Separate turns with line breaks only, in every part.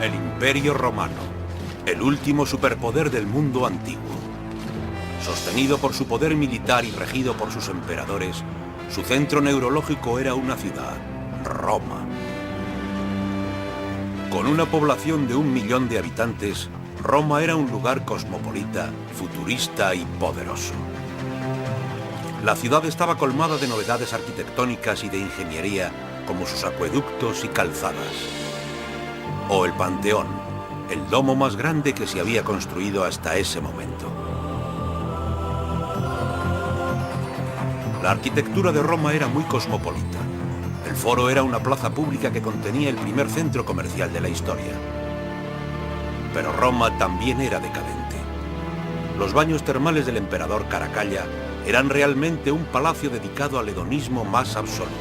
El Imperio Romano, el último superpoder del mundo antiguo. Sostenido por su poder militar y regido por sus emperadores, su centro neurológico era una ciudad, Roma. Con una población de 1 millón de habitantes, Roma era un lugar cosmopolita, futurista y poderoso. La ciudad estaba colmada de novedades arquitectónicas y de ingeniería, como sus acueductos y calzadas. O el Panteón, el domo más grande que se había construido hasta ese momento. La arquitectura de Roma era muy cosmopolita. El Foro era una plaza pública que contenía el primer centro comercial de la historia. Pero Roma también era decadente. Los baños termales del emperador Caracalla eran realmente un palacio dedicado al hedonismo más absoluto.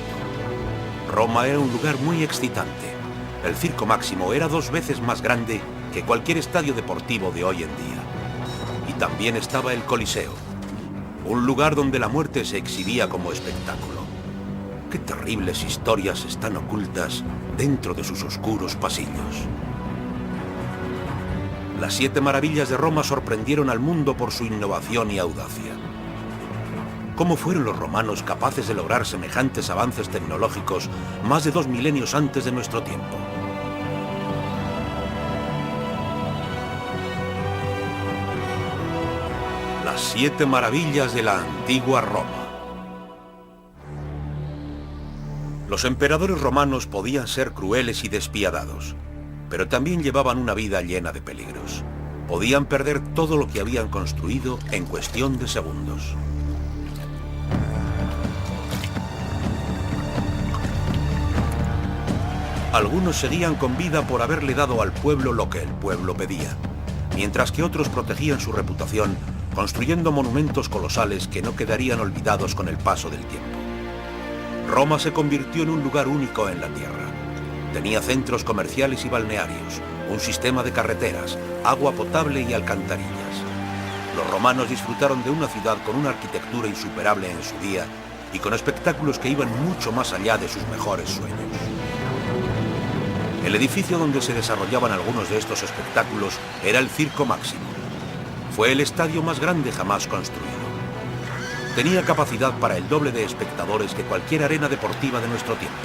Roma era un lugar muy excitante. El Circo Máximo era 2 veces más grande que cualquier estadio deportivo de hoy en día. Y también estaba el Coliseo, un lugar donde la muerte se exhibía como espectáculo. Qué terribles historias están ocultas dentro de sus oscuros pasillos. Las 7 maravillas de Roma sorprendieron al mundo por su innovación y audacia. ¿Cómo fueron los romanos capaces de lograr semejantes avances tecnológicos más de 2 milenios antes de nuestro tiempo? Las 7 maravillas de la antigua Roma. Los emperadores romanos podían ser crueles y despiadados, pero también llevaban una vida llena de peligros. Podían perder todo lo que habían construido en cuestión de segundos. Algunos seguían con vida por haberle dado al pueblo lo que el pueblo pedía, mientras que otros protegían su reputación construyendo monumentos colosales que no quedarían olvidados con el paso del tiempo. Roma se convirtió en un lugar único en la tierra. Tenía centros comerciales y balnearios, un sistema de carreteras, agua potable y alcantarillas. Los romanos disfrutaron de una ciudad con una arquitectura insuperable en su día y con espectáculos que iban mucho más allá de sus mejores sueños. El edificio donde se desarrollaban algunos de estos espectáculos era el Circo Máximo. Fue el estadio más grande jamás construido. Tenía capacidad para el doble de espectadores que cualquier arena deportiva de nuestro tiempo.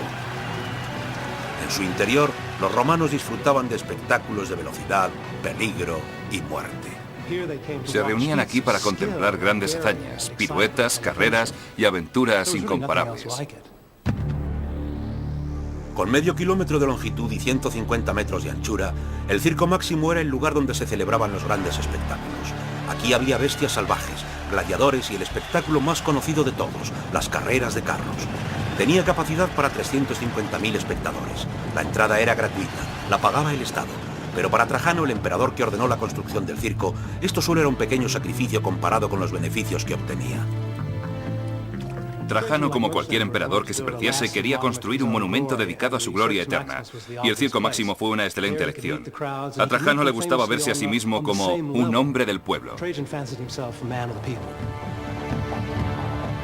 En su interior, los romanos disfrutaban de espectáculos de velocidad, peligro y muerte.
Se reunían aquí para contemplar grandes hazañas, piruetas, carreras y aventuras incomparables.
Con medio kilómetro de longitud y 150 metros de anchura, el Circo Máximo era el lugar donde se celebraban los grandes espectáculos. Aquí había bestias salvajes, gladiadores y el espectáculo más conocido de todos, las carreras de carros. Tenía capacidad para 350.000 espectadores. La entrada era gratuita, la pagaba el Estado. Pero para Trajano, el emperador que ordenó la construcción del circo, esto solo era un pequeño sacrificio comparado con los beneficios que obtenía.
Trajano, como cualquier emperador que se preciase, quería construir un monumento dedicado a su gloria eterna. Y el Circo Máximo fue una excelente elección. A Trajano le gustaba verse a sí mismo como un hombre del pueblo.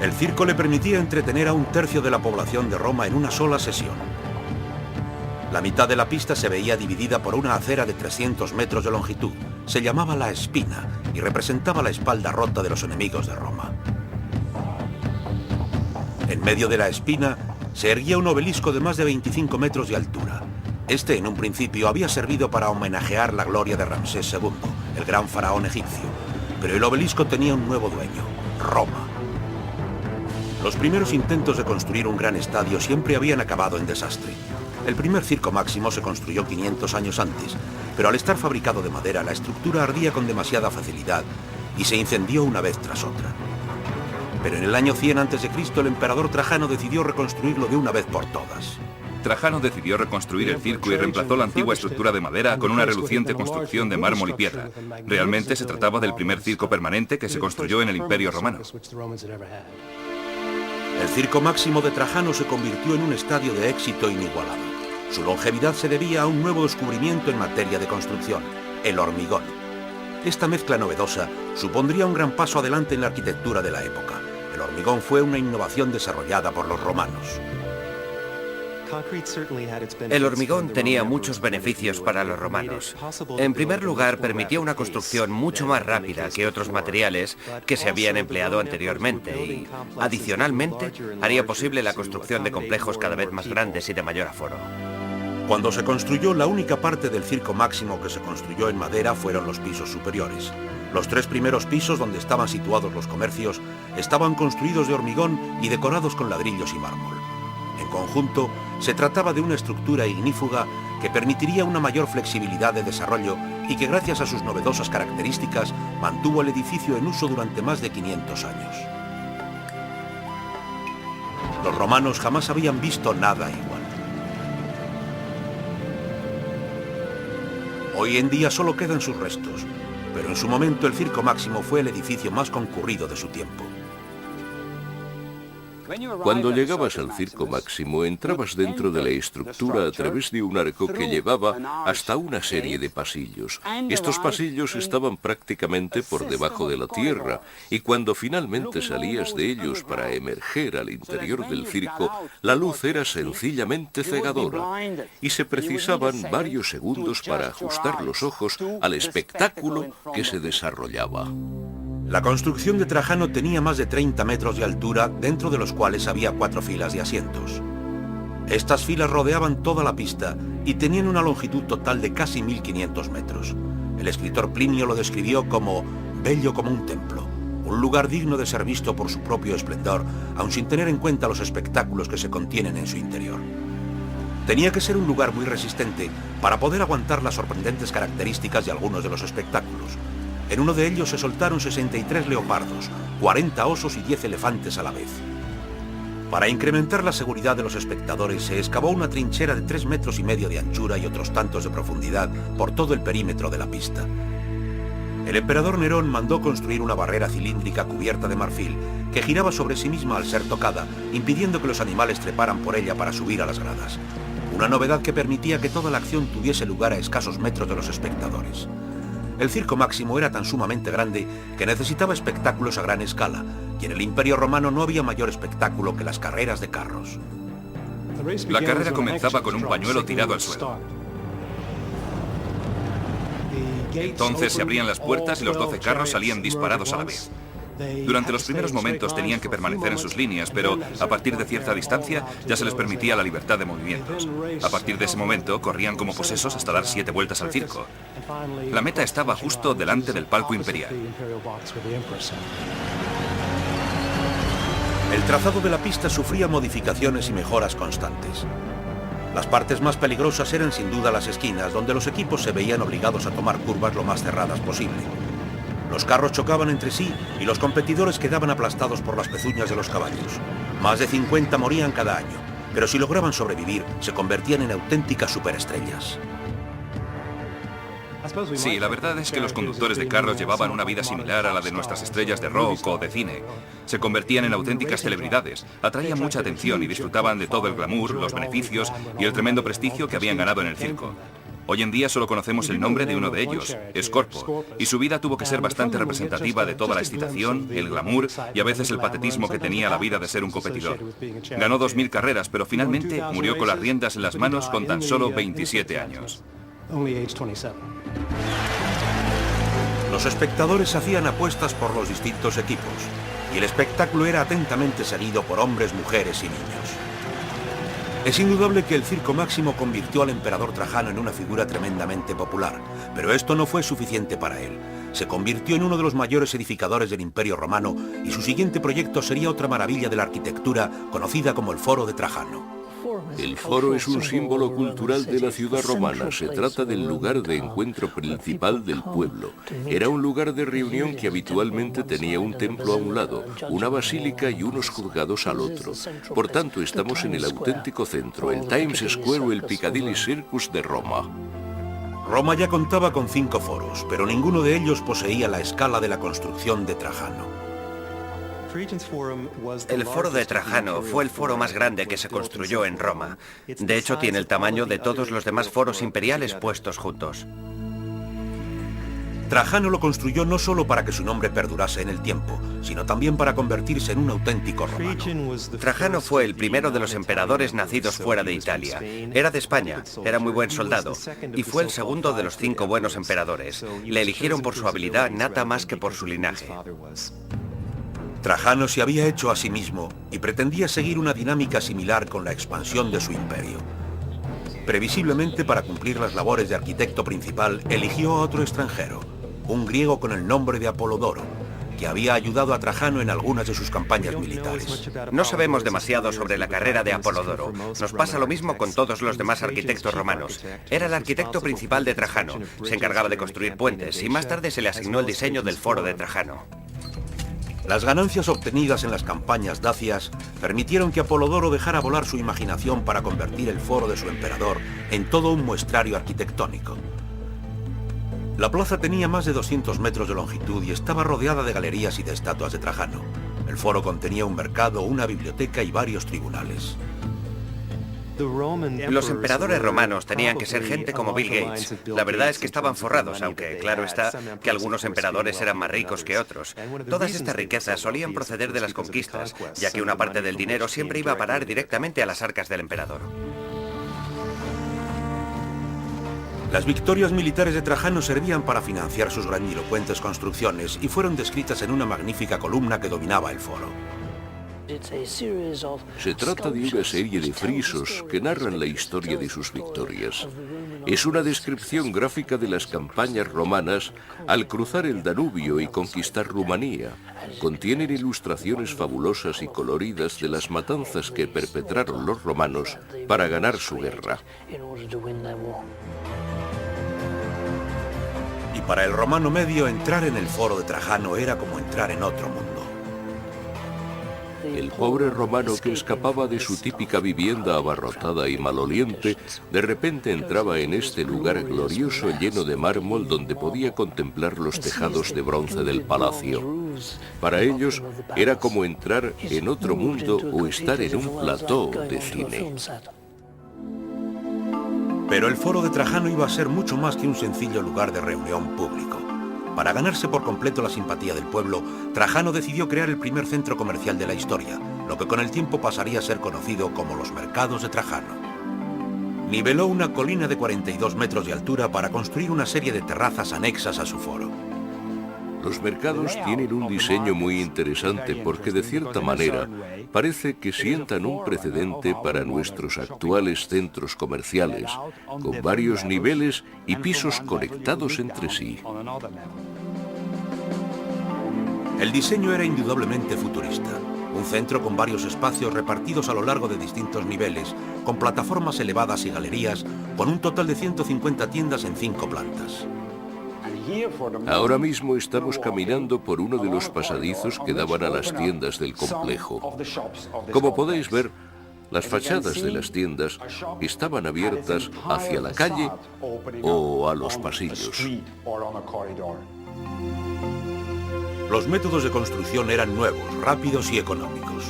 El circo le permitía entretener a 1/3 de la población de Roma en una sola sesión. La mitad de la pista se veía dividida por una acera de 300 metros de longitud. Se llamaba la Espina y representaba la espalda rota de los enemigos de Roma. En medio de la Espina se erguía un obelisco de más de 25 metros de altura. Este, en un principio, había servido para homenajear la gloria de Ramsés II, el gran faraón egipcio. Pero el obelisco tenía un nuevo dueño, Roma. Los primeros intentos de construir un gran estadio siempre habían acabado en desastre. El primer Circo Máximo se construyó 500 años antes, pero al estar fabricado de madera, la estructura ardía con demasiada facilidad y se incendió una vez tras otra. Pero en el año 100 a.C., el emperador Trajano decidió reconstruirlo de una vez por todas.
Trajano decidió reconstruir el circo y reemplazó la antigua estructura de madera con una reluciente construcción de mármol y piedra. Realmente se trataba del primer circo permanente que se construyó en el Imperio Romano.
El Circo Máximo de Trajano se convirtió en un estadio de éxito inigualado. Su longevidad se debía a un nuevo descubrimiento en materia de construcción, el hormigón. Esta mezcla novedosa supondría un gran paso adelante en la arquitectura de la época. El hormigón fue una innovación desarrollada por los romanos.
El hormigón tenía muchos beneficios para los romanos. En primer lugar, permitía una construcción mucho más rápida que otros materiales que se habían empleado anteriormente y, adicionalmente, haría posible la construcción de complejos cada vez más grandes y de mayor aforo.
Cuando se construyó, la única parte del Circo Máximo que se construyó en madera fueron los pisos superiores. Los 3 primeros pisos, donde estaban situados los comercios, estaban construidos de hormigón y decorados con ladrillos y mármol. En conjunto, se trataba de una estructura ignífuga que permitiría una mayor flexibilidad de desarrollo y que, gracias a sus novedosas características, mantuvo el edificio en uso durante más de 500 años. Los romanos jamás habían visto nada igual. Hoy en día solo quedan sus restos, pero en su momento el Circo Máximo fue el edificio más concurrido de su tiempo.
Cuando llegabas al Circo Máximo, entrabas dentro de la estructura a través de un arco que llevaba hasta una serie de pasillos. Estos pasillos estaban prácticamente por debajo de la tierra, y cuando finalmente salías de ellos para emerger al interior del circo, la luz era sencillamente cegadora, y se precisaban varios segundos para ajustar los ojos al espectáculo que se desarrollaba.
La construcción de Trajano tenía más de 30 metros de altura, dentro de los cuales había 4 filas de asientos. Estas filas rodeaban toda la pista y tenían una longitud total de casi 1500 metros. El escritor Plinio lo describió como bello como un templo, un lugar digno de ser visto por su propio esplendor, aun sin tener en cuenta los espectáculos que se contienen en su interior. Tenía que ser un lugar muy resistente para poder aguantar las sorprendentes características de algunos de los espectáculos. En uno de ellos se soltaron 63 leopardos, 40 osos y 10 elefantes a la vez. Para incrementar la seguridad de los espectadores, se excavó una trinchera de 3,5 metros de anchura y otros tantos de profundidad por todo el perímetro de la pista. El emperador Nerón mandó construir una barrera cilíndrica cubierta de marfil que giraba sobre sí misma al ser tocada, impidiendo que los animales treparan por ella para subir a las gradas. Una novedad que permitía que toda la acción tuviese lugar a escasos metros de los espectadores. El Circo Máximo era tan sumamente grande que necesitaba espectáculos a gran escala, y en el Imperio Romano no había mayor espectáculo que las carreras de carros.
La carrera comenzaba con un pañuelo tirado al suelo. Entonces se abrían las puertas y los 12 carros salían disparados a la vez. Durante los primeros momentos tenían que permanecer en sus líneas, pero a partir de cierta distancia ya se les permitía la libertad de movimientos. A partir de ese momento corrían como posesos hasta dar 7 vueltas al circo. La meta estaba justo delante del palco imperial.
El trazado de la pista sufría modificaciones y mejoras constantes. Las partes más peligrosas eran sin duda las esquinas, donde los equipos se veían obligados a tomar curvas lo más cerradas posible. Los carros chocaban entre sí y los competidores quedaban aplastados por las pezuñas de los caballos. Más de 50 morían cada año, pero si lograban sobrevivir, se convertían en auténticas superestrellas.
Sí, la verdad es que los conductores de carros llevaban una vida similar a la de nuestras estrellas de rock o de cine. Se convertían en auténticas celebridades, atraían mucha atención y disfrutaban de todo el glamour, los beneficios y el tremendo prestigio que habían ganado en el circo. Hoy en día solo conocemos el nombre de uno de ellos, Scorpo, y su vida tuvo que ser bastante representativa de toda la excitación, el glamour y a veces el patetismo que tenía la vida de ser un competidor. Ganó 2000 carreras, pero finalmente murió con las riendas en las manos con tan solo 27 años.
Los espectadores hacían apuestas por los distintos equipos, y el espectáculo era atentamente seguido por hombres, mujeres y niños. Es indudable que el Circo Máximo convirtió al emperador Trajano en una figura tremendamente popular, pero esto no fue suficiente para él. Se convirtió en uno de los mayores edificadores del Imperio Romano y su siguiente proyecto sería otra maravilla de la arquitectura conocida como el Foro de Trajano.
El foro es un símbolo cultural de la ciudad romana. Se trata del lugar de encuentro principal del pueblo. Era un lugar de reunión que habitualmente tenía un templo a un lado, una basílica y unos juzgados al otro. Por tanto, estamos en el auténtico centro, el Times Square o el Piccadilly Circus de Roma.
Roma ya contaba con 5 foros, pero ninguno de ellos poseía la escala de la construcción de Trajano.
El foro de Trajano fue el foro más grande que se construyó en Roma. De hecho, tiene el tamaño de todos los demás foros imperiales puestos juntos.
Trajano lo construyó no solo para que su nombre perdurase en el tiempo, sino también para convertirse en un auténtico romano.
Trajano fue el primero de los emperadores nacidos fuera de Italia. Era de España, era muy buen soldado, y fue el segundo de los 5 buenos emperadores. Le eligieron por su habilidad nata más que por su linaje.
Trajano se había hecho a sí mismo y pretendía seguir una dinámica similar con la expansión de su imperio. Previsiblemente, para cumplir las labores de arquitecto principal, eligió a otro extranjero, un griego con el nombre de Apolodoro, que había ayudado a Trajano en algunas de sus campañas militares.
No sabemos demasiado sobre la carrera de Apolodoro. Nos pasa lo mismo con todos los demás arquitectos romanos. Era el arquitecto principal de Trajano, se encargaba de construir puentes y más tarde se le asignó el diseño del foro de Trajano.
Las ganancias obtenidas en las campañas dacias permitieron que Apolodoro dejara volar su imaginación para convertir el foro de su emperador en todo un muestrario arquitectónico. La plaza tenía más de 200 metros de longitud y estaba rodeada de galerías y de estatuas de Trajano. El foro contenía un mercado, una biblioteca y varios tribunales.
Los emperadores romanos tenían que ser gente como Bill Gates. La verdad es que estaban forrados, aunque claro está que algunos emperadores eran más ricos que otros. Todas estas riquezas solían proceder de las conquistas, ya que una parte del dinero siempre iba a parar directamente a las arcas del emperador.
Las victorias militares de Trajano servían para financiar sus grandilocuentes construcciones y fueron descritas en una magnífica columna que dominaba el foro.
Se trata de una serie de frisos que narran la historia de sus victorias. Es una descripción gráfica de las campañas romanas al cruzar el Danubio y conquistar Rumanía. Contienen ilustraciones fabulosas y coloridas de las matanzas que perpetraron los romanos para ganar su guerra.
Y para el romano medio, entrar en el foro de Trajano era como entrar en otro mundo.
El pobre romano que escapaba de su típica vivienda abarrotada y maloliente, de repente entraba en este lugar glorioso lleno de mármol donde podía contemplar los tejados de bronce del palacio. Para ellos era como entrar en otro mundo o estar en un plató de cine.
Pero el foro de Trajano iba a ser mucho más que un sencillo lugar de reunión público. Para ganarse por completo la simpatía del pueblo, Trajano decidió crear el primer centro comercial de la historia, lo que con el tiempo pasaría a ser conocido como los mercados de Trajano. Niveló una colina de 42 metros de altura para construir una serie de terrazas anexas a su foro.
Los mercados tienen un diseño muy interesante porque de cierta manera parece que sientan un precedente para nuestros actuales centros comerciales, con varios niveles y pisos conectados entre sí.
El diseño era indudablemente futurista. Un centro con varios espacios repartidos a lo largo de distintos niveles, con plataformas elevadas y galerías, con un total de 150 tiendas en 5 plantas.
Ahora mismo estamos caminando por uno de los pasadizos que daban a las tiendas del complejo. Como podéis ver, las fachadas de las tiendas estaban abiertas hacia la calle o a los pasillos.
Los métodos de construcción eran nuevos, rápidos y económicos.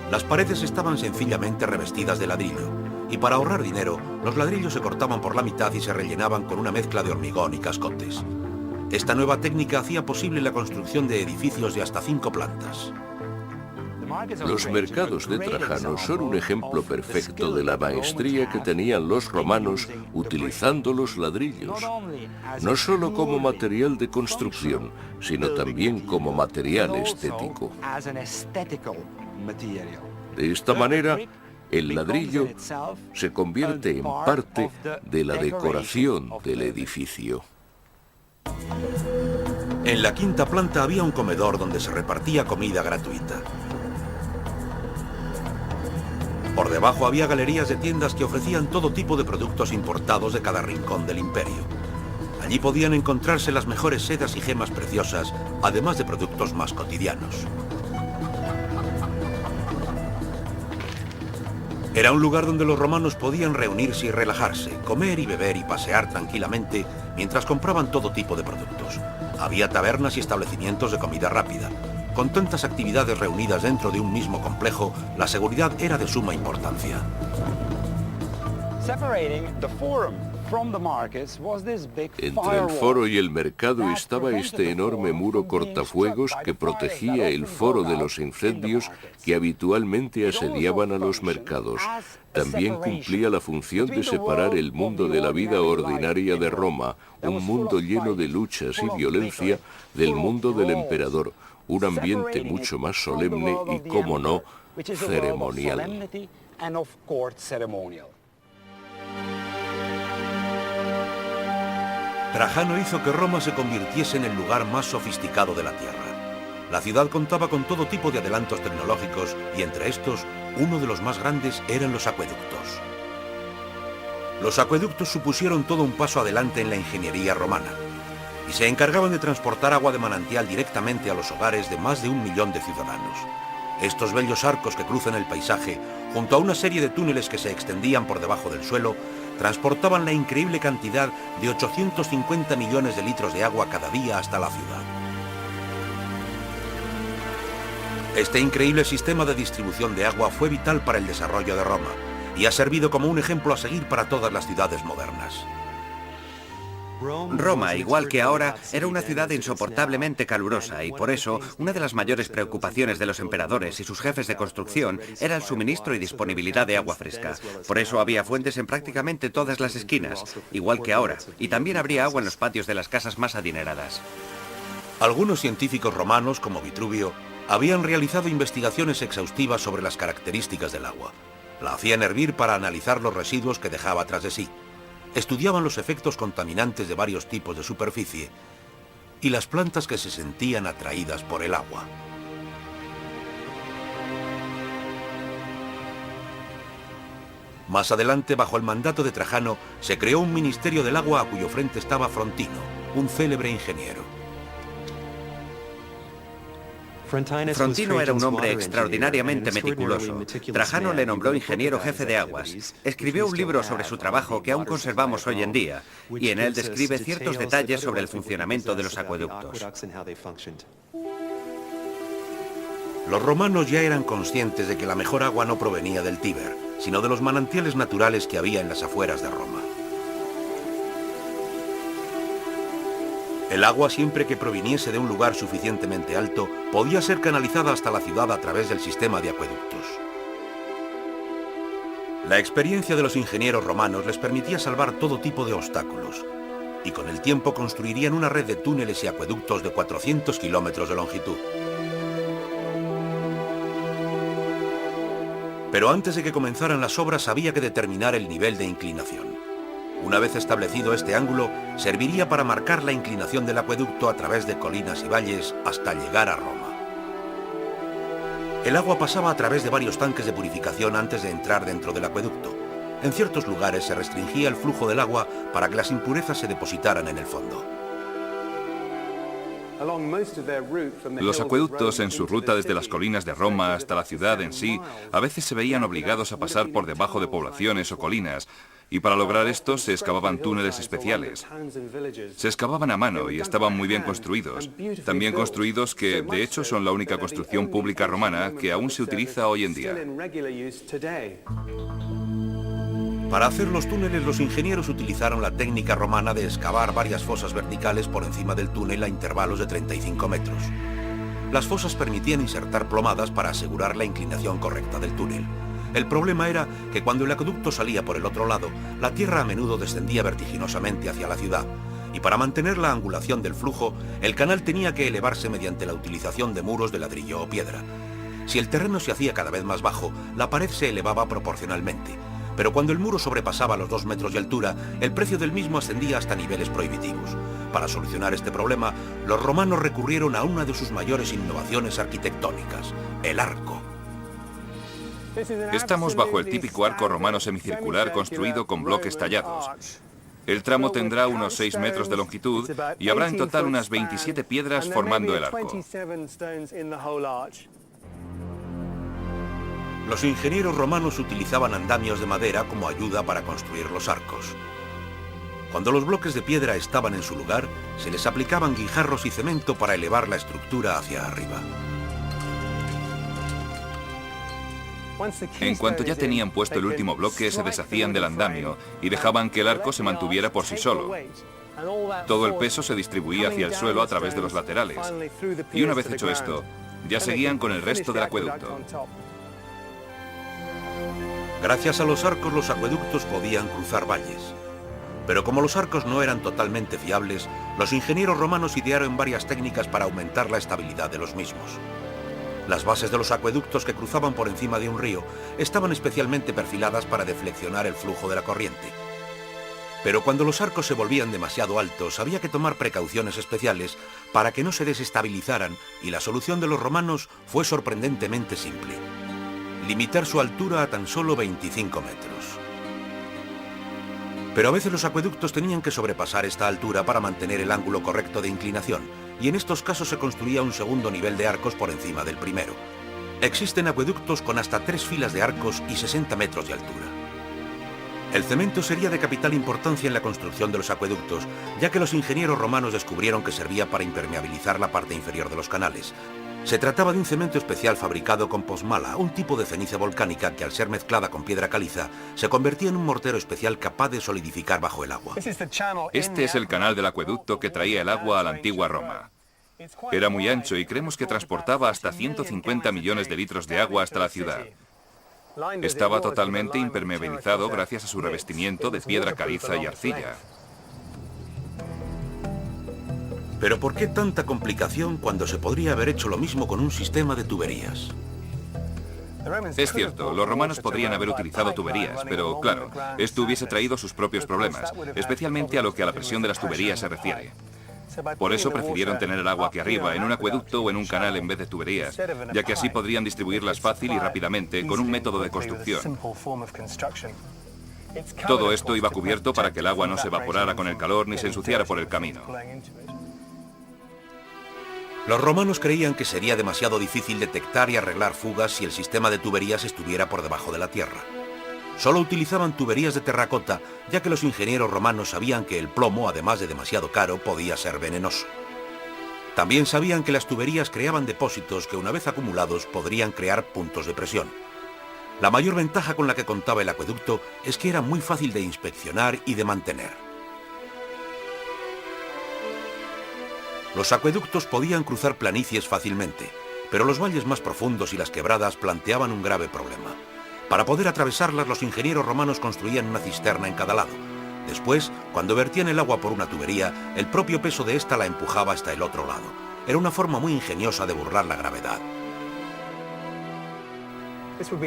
Las paredes estaban sencillamente revestidas de ladrillo, y para ahorrar dinero, los ladrillos se cortaban por la mitad y se rellenaban con una mezcla de hormigón y cascotes. Esta nueva técnica hacía posible la construcción de edificios de hasta 5 plantas.
Los mercados de Trajano son un ejemplo perfecto de la maestría que tenían los romanos utilizando los ladrillos, no solo como material de construcción, sino también como material estético. De esta manera, el ladrillo se convierte en parte de la decoración del edificio.
En la 5ª planta había un comedor donde se repartía comida gratuita. Por debajo había galerías de tiendas que ofrecían todo tipo de productos importados de cada rincón del imperio. Allí podían encontrarse las mejores sedas y gemas preciosas, además de productos más cotidianos. Era un lugar donde los romanos podían reunirse y relajarse, comer y beber y pasear tranquilamente mientras compraban todo tipo de productos. Había tabernas y establecimientos de comida rápida. Con tantas actividades reunidas dentro de un mismo complejo, la seguridad era de suma importancia.
Entre el foro y el mercado estaba este enorme muro cortafuegos que protegía el foro de los incendios que habitualmente asediaban a los mercados. También cumplía la función de separar el mundo de la vida ordinaria de Roma, un mundo lleno de luchas y violencia, del mundo del emperador, un ambiente mucho más solemne y, cómo no, ceremonial.
Trajano hizo que Roma se convirtiese en el lugar más sofisticado de la tierra. La ciudad contaba con todo tipo de adelantos tecnológicos y entre estos, uno de los más grandes eran los acueductos. Los acueductos supusieron todo un paso adelante en la ingeniería romana y se encargaban de transportar agua de manantial directamente a los hogares de más de 1 millón de ciudadanos. Estos bellos arcos que cruzan el paisaje, junto a una serie de túneles que se extendían por debajo del suelo, transportaban la increíble cantidad de 850 millones de litros de agua cada día hasta la ciudad. Este increíble sistema de distribución de agua fue vital para el desarrollo de Roma y ha servido como un ejemplo a seguir para todas las ciudades modernas.
Roma, igual que ahora, era una ciudad insoportablemente calurosa y por eso una de las mayores preocupaciones de los emperadores y sus jefes de construcción era el suministro y disponibilidad de agua fresca. Por eso había fuentes en prácticamente todas las esquinas, igual que ahora, y también habría agua en los patios de las casas más adineradas.
Algunos científicos romanos, como Vitruvio, habían realizado investigaciones exhaustivas sobre las características del agua. La hacían hervir para analizar los residuos que dejaba tras de sí. Estudiaban los efectos contaminantes de varios tipos de superficie y las plantas que se sentían atraídas por el agua. Más adelante, bajo el mandato de Trajano, se creó un ministerio del agua a cuyo frente estaba Frontino, un célebre ingeniero.
Frontino era un hombre extraordinariamente meticuloso. Trajano le nombró ingeniero jefe de aguas. Escribió un libro sobre su trabajo que aún conservamos hoy en día, y en él describe ciertos detalles sobre el funcionamiento de los acueductos.
Los romanos ya eran conscientes de que la mejor agua no provenía del Tíber, sino de los manantiales naturales que había en las afueras de Roma. El agua, siempre que proviniese de un lugar suficientemente alto, podía ser canalizada hasta la ciudad a través del sistema de acueductos. La experiencia de los ingenieros romanos les permitía salvar todo tipo de obstáculos, y con el tiempo construirían una red de túneles y acueductos de 400 kilómetros de longitud. Pero antes de que comenzaran las obras había que determinar el nivel de inclinación. Una vez establecido este ángulo, serviría para marcar la inclinación del acueducto a través de colinas y valles hasta llegar a Roma. El agua pasaba a través de varios tanques de purificación antes de entrar dentro del acueducto. En ciertos lugares se restringía el flujo del agua para que las impurezas se depositaran en el fondo.
Los acueductos, en su ruta desde las colinas de Roma hasta la ciudad en sí, a veces se veían obligados a pasar por debajo de poblaciones o colinas, y para lograr esto se excavaban túneles especiales. Se excavaban a mano y estaban muy bien construidos. También construidos que, de hecho, son la única construcción pública romana que aún se utiliza hoy en día.
Para hacer los túneles, los ingenieros utilizaron la técnica romana de excavar varias fosas verticales por encima del túnel a intervalos de 35 metros. Las fosas permitían insertar plomadas para asegurar la inclinación correcta del túnel. El problema era que cuando el acueducto salía por el otro lado, la tierra a menudo descendía vertiginosamente hacia la ciudad, y para mantener la angulación del flujo, el canal tenía que elevarse mediante la utilización de muros de ladrillo o piedra. Si el terreno se hacía cada vez más bajo, la pared se elevaba proporcionalmente, pero cuando el muro sobrepasaba los 2 metros de altura, el precio del mismo ascendía hasta niveles prohibitivos. Para solucionar este problema, los romanos recurrieron a una de sus mayores innovaciones arquitectónicas, el arco.
Estamos bajo el típico arco romano semicircular construido con bloques tallados. El tramo tendrá unos 6 metros de longitud y habrá en total unas 27 piedras formando el arco.
Los ingenieros romanos utilizaban andamios de madera como ayuda para construir los arcos. Cuando los bloques de piedra estaban en su lugar, se les aplicaban guijarros y cemento para elevar la estructura hacia arriba.
En cuanto ya tenían puesto el último bloque, se deshacían del andamio y dejaban que el arco se mantuviera por sí solo. Todo el peso se distribuía hacia el suelo a través de los laterales. Y una vez hecho esto, ya seguían con el resto del acueducto.
Gracias a los arcos, los acueductos podían cruzar valles. Pero como los arcos no eran totalmente fiables, los ingenieros romanos idearon varias técnicas para aumentar la estabilidad de los mismos. Las bases de los acueductos que cruzaban por encima de un río estaban especialmente perfiladas para defleccionar el flujo de la corriente. Pero cuando los arcos se volvían demasiado altos, había que tomar precauciones especiales para que no se desestabilizaran, y la solución de los romanos fue sorprendentemente simple: limitar su altura a tan solo 25 metros. Pero a veces los acueductos tenían que sobrepasar esta altura para mantener el ángulo correcto de inclinación, y en estos casos se construía un segundo nivel de arcos por encima del primero. Existen acueductos con hasta 3 filas de arcos y 60 metros de altura. El cemento sería de capital importancia en la construcción de los acueductos, ya que los ingenieros romanos descubrieron que servía para impermeabilizar la parte inferior de los canales. Se trataba de un cemento especial fabricado con posmala, un tipo de ceniza volcánica que, al ser mezclada con piedra caliza, se convertía en un mortero especial capaz de solidificar bajo el agua.
Este es el canal del acueducto que traía el agua a la antigua Roma. Era muy ancho y creemos que transportaba hasta 150 millones de litros de agua hasta la ciudad. Estaba totalmente impermeabilizado gracias a su revestimiento de piedra caliza y arcilla.
Pero ¿por qué tanta complicación cuando se podría haber hecho lo mismo con un sistema de tuberías?
Es cierto, los romanos podrían haber utilizado tuberías, pero claro, esto hubiese traído sus propios problemas, especialmente a lo que a la presión de las tuberías se refiere. Por eso prefirieron tener el agua aquí arriba, en un acueducto o en un canal en vez de tuberías, ya que así podrían distribuirlas fácil y rápidamente con un método de construcción. Todo esto iba cubierto para que el agua no se evaporara con el calor ni se ensuciara por el camino.
Los romanos creían que sería demasiado difícil detectar y arreglar fugas si el sistema de tuberías estuviera por debajo de la tierra. Solo utilizaban tuberías de terracota, ya que los ingenieros romanos sabían que el plomo, además de demasiado caro, podía ser venenoso. También sabían que las tuberías creaban depósitos que, una vez acumulados, podrían crear puntos de presión. La mayor ventaja con la que contaba el acueducto es que era muy fácil de inspeccionar y de mantener. Los acueductos podían cruzar planicies fácilmente, pero los valles más profundos y las quebradas planteaban un grave problema. Para poder atravesarlas, los ingenieros romanos construían una cisterna en cada lado. Después, cuando vertían el agua por una tubería, el propio peso de esta la empujaba hasta el otro lado. Era una forma muy ingeniosa de burlar la gravedad.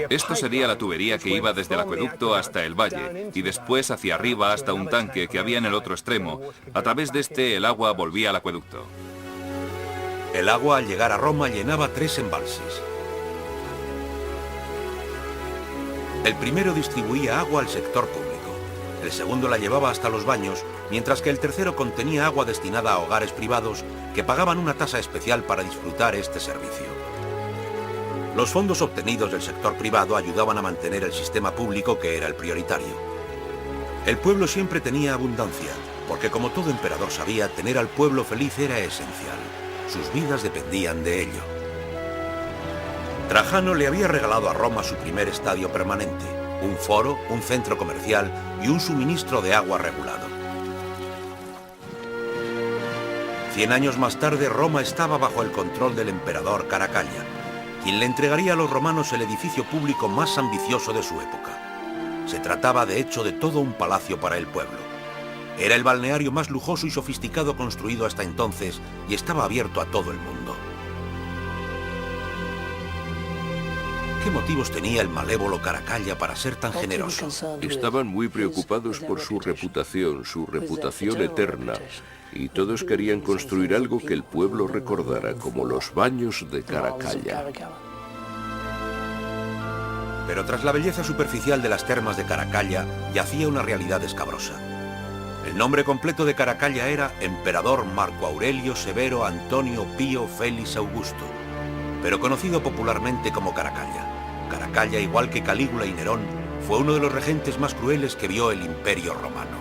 Esto sería la tubería que iba desde el acueducto hasta el valle y después hacia arriba hasta un tanque que había en el otro extremo. A través de este, el agua volvía al acueducto.
El agua, al llegar a Roma, llenaba 3 embalses. El primero distribuía agua al sector público. El segundo la llevaba hasta los baños, mientras que el tercero contenía agua destinada a hogares privados que pagaban una tasa especial para disfrutar este servicio. Los fondos obtenidos del sector privado ayudaban a mantener el sistema público, que era el prioritario. El pueblo siempre tenía abundancia, porque como todo emperador sabía, tener al pueblo feliz era esencial. Sus vidas dependían de ello. Trajano le había regalado a Roma su primer estadio permanente, un foro, un centro comercial y un suministro de agua regulado. 100 años más tarde, Roma estaba bajo el control del emperador Caracalla, quien le entregaría a los romanos el edificio público más ambicioso de su época. Se trataba de hecho de todo un palacio para el pueblo. Era el balneario más lujoso y sofisticado construido hasta entonces y estaba abierto a todo el mundo. ¿Qué motivos tenía el malévolo Caracalla para ser tan generoso?
Estaban muy preocupados por su reputación eterna, y todos querían construir algo que el pueblo recordara como los baños de Caracalla.
Pero tras la belleza superficial de las termas de Caracalla, yacía una realidad escabrosa. El nombre completo de Caracalla era Emperador Marco Aurelio Severo Antonio Pío Félix Augusto, pero conocido popularmente como Caracalla. Caracalla, igual que Calígula y Nerón, fue uno de los regentes más crueles que vio el Imperio Romano.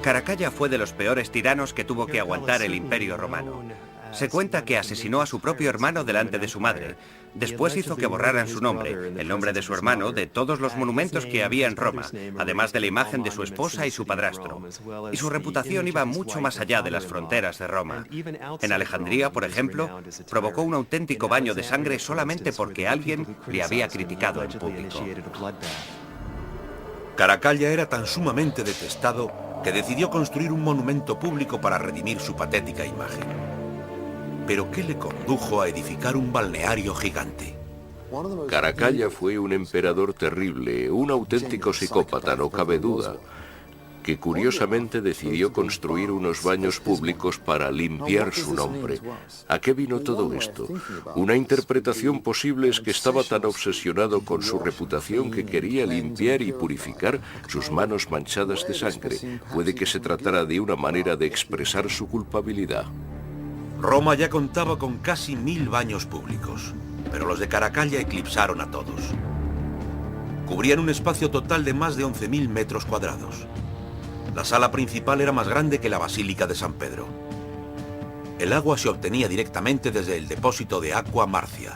Caracalla fue de los peores tiranos que tuvo que aguantar el Imperio Romano. Se cuenta que asesinó a su propio hermano delante de su madre. Después hizo que borraran su nombre, el nombre de su hermano, de todos los monumentos que había en Roma, además de la imagen de su esposa y su padrastro. Y su reputación iba mucho más allá de las fronteras de Roma. En Alejandría, por ejemplo, provocó un auténtico baño de sangre solamente porque alguien le había criticado en público.
Caracalla era tan sumamente detestado que decidió construir un monumento público para redimir su patética imagen. ¿Pero qué le condujo a edificar un balneario gigante?
Caracalla fue un emperador terrible, un auténtico psicópata, no cabe duda, que curiosamente decidió construir unos baños públicos para limpiar su nombre. ¿A qué vino todo esto? Una interpretación posible es que estaba tan obsesionado con su reputación que quería limpiar y purificar sus manos manchadas de sangre. Puede que se tratara de una manera de expresar su culpabilidad.
Roma ya contaba con casi 1000 baños públicos, pero los de Caracalla eclipsaron a todos. Cubrían un espacio total de más de 11.000 metros cuadrados. La sala principal era más grande que la Basílica de San Pedro. El agua se obtenía directamente desde el depósito de Aqua Marcia.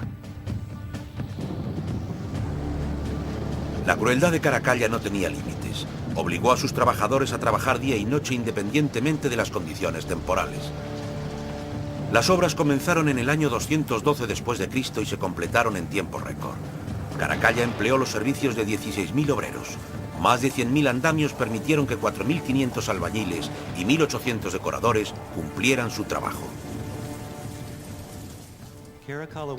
La crueldad de Caracalla no tenía límites. Obligó a sus trabajadores a trabajar día y noche independientemente de las condiciones temporales. Las obras comenzaron en el año 212 después de Cristo y se completaron en tiempo récord. Caracalla empleó los servicios de 16.000 obreros. Más de 100.000 andamios permitieron que 4.500 albañiles y 1.800 decoradores cumplieran su trabajo.